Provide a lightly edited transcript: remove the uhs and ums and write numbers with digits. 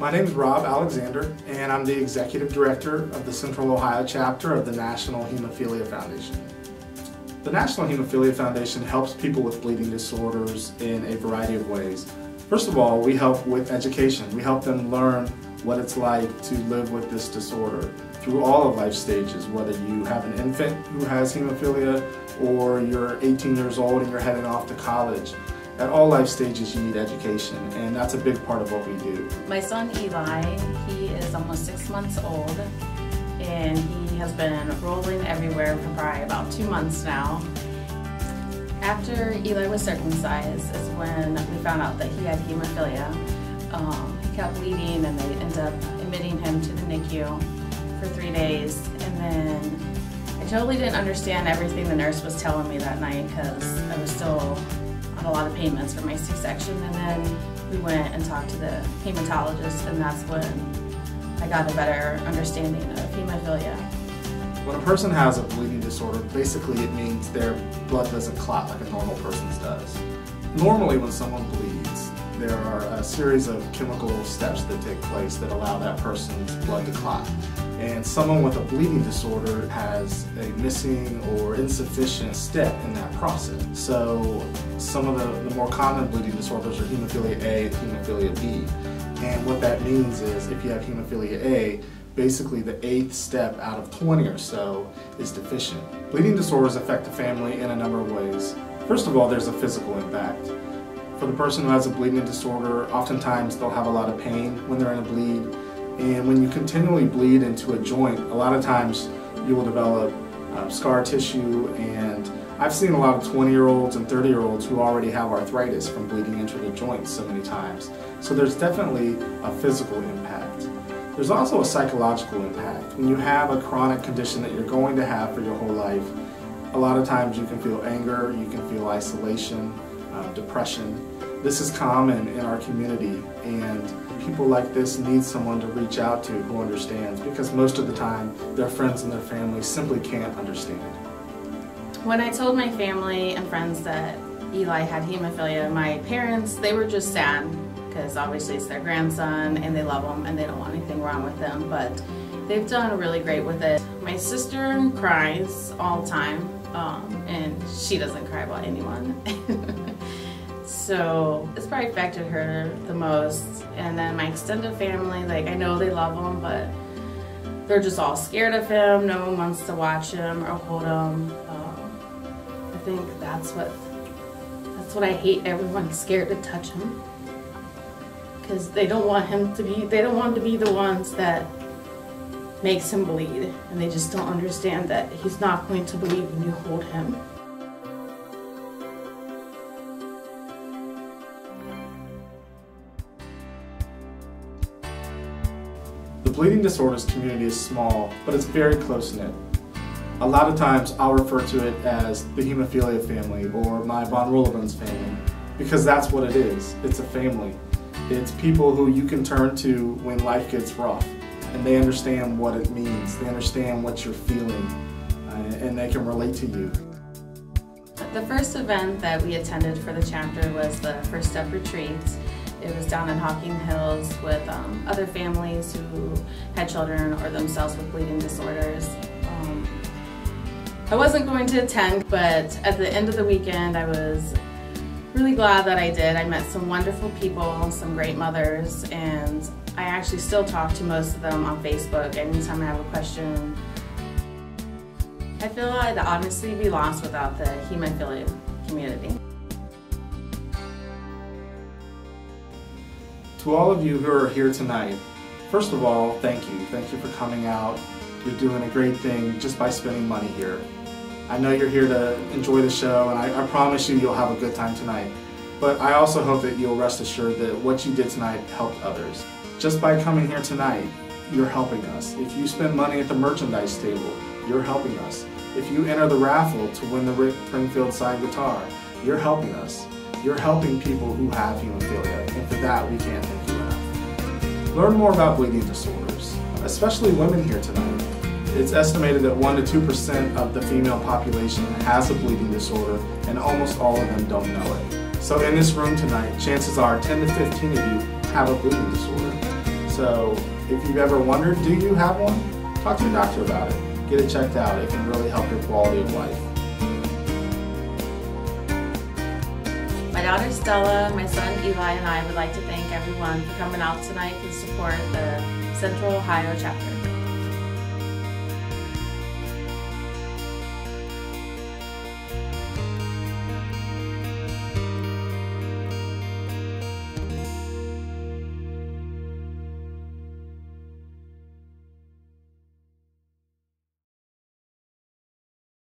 My name is Rob Alexander, and I'm the Executive Director of the Central Ohio chapter of the National Hemophilia Foundation. The National Hemophilia Foundation helps people with bleeding disorders in a variety of ways. First of all, we help with education. We help them learn what it's like to live with this disorder through all of life stages, whether you have an infant who has hemophilia or you're 18 years old and you're heading off to college. At all life stages you need education, and that's a big part of what we do. My son Eli, he is almost 6 months old, and he has been rolling everywhere for probably about 2 months now. After Eli was circumcised is when we found out that he had hemophilia. He kept bleeding, and they ended up admitting him to the NICU for 3 days, and then I totally didn't understand everything the nurse was telling me that night because I was still a lot of pain meds for my C-section, and then we went and talked to the hematologist, and that's when I got a better understanding of hemophilia. When a person has a bleeding disorder, basically it means their blood doesn't clot like a normal person's does. Normally when someone bleeds, there are a series of chemical steps that take place that allow that person's blood to clot. And someone with a bleeding disorder has a missing or insufficient step in that process. So some of the more common bleeding disorders are hemophilia A and hemophilia B. And what that means is if you have hemophilia A, basically the 8th step out of 20 or so is deficient. Bleeding disorders affect the family in a number of ways. First of all, there's a physical impact. For the person who has a bleeding disorder, oftentimes they'll have a lot of pain when they're in a bleed. And when you continually bleed into a joint, a lot of times you will develop scar tissue, and I've seen a lot of 20-year-olds and 30-year-olds who already have arthritis from bleeding into the joints so many times. So there's definitely a physical impact. There's also a psychological impact. When you have a chronic condition that you're going to have for your whole life, a lot of times you can feel anger, you can feel isolation, depression. This is common in our community, and people like this need someone to reach out to who understands, because most of the time their friends and their families simply can't understand. When I told my family and friends that Eli had hemophilia, my parents, they were just sad because obviously it's their grandson and they love him and they don't want anything wrong with him, but they've done really great with it. My sister cries all the time, and she doesn't cry about anyone. So it's probably affected her the most. And then my extended family, like, I know they love him, but they're just all scared of him. No one wants to watch him or hold him. I think that's what I hate. Everyone's scared to touch him because they don't want him to be. They don't want to be the ones that makes him bleed, and they just don't understand that he's not going to bleed when you hold him. The bleeding disorders community is small, but it's very close-knit. A lot of times I'll refer to it as the hemophilia family or my von Ruhlebens family, because that's what it is. It's a family. It's people who you can turn to when life gets rough, and they understand what it means. They understand what you're feeling, and they can relate to you. The first event that we attended for the chapter was the First Step Retreat. It was down in Hocking Hills with other families who had children or themselves with bleeding disorders. I wasn't going to attend, but at the end of the weekend I was really glad that I did. I met some wonderful people, some great mothers, and I actually still talk to most of them on Facebook anytime I have a question. I feel I'd honestly be lost without the hemophilia community. To all of you who are here tonight, first of all, thank you. Thank you for coming out. You're doing a great thing just by spending money here. I know you're here to enjoy the show, and I promise you'll have a good time tonight. But I also hope that you'll rest assured that what you did tonight helped others. Just by coming here tonight, you're helping us. If you spend money at the merchandise table, you're helping us. If you enter the raffle to win the Rick Springfield signed guitar, you're helping us. You're helping people who have hemophilia, and for that we can't thank you enough. Learn more about bleeding disorders, especially women here tonight. It's estimated that 1% to 2% of the female population has a bleeding disorder, and almost all of them don't know it. So in this room tonight, chances are 10 to 15 of you have a bleeding disorder. So if you've ever wondered, do you have one? Talk to your doctor about it. Get it checked out. It can really help your quality of life. My daughter Stella, my son Eli, and I would like to thank everyone for coming out tonight to support the Central Ohio chapter.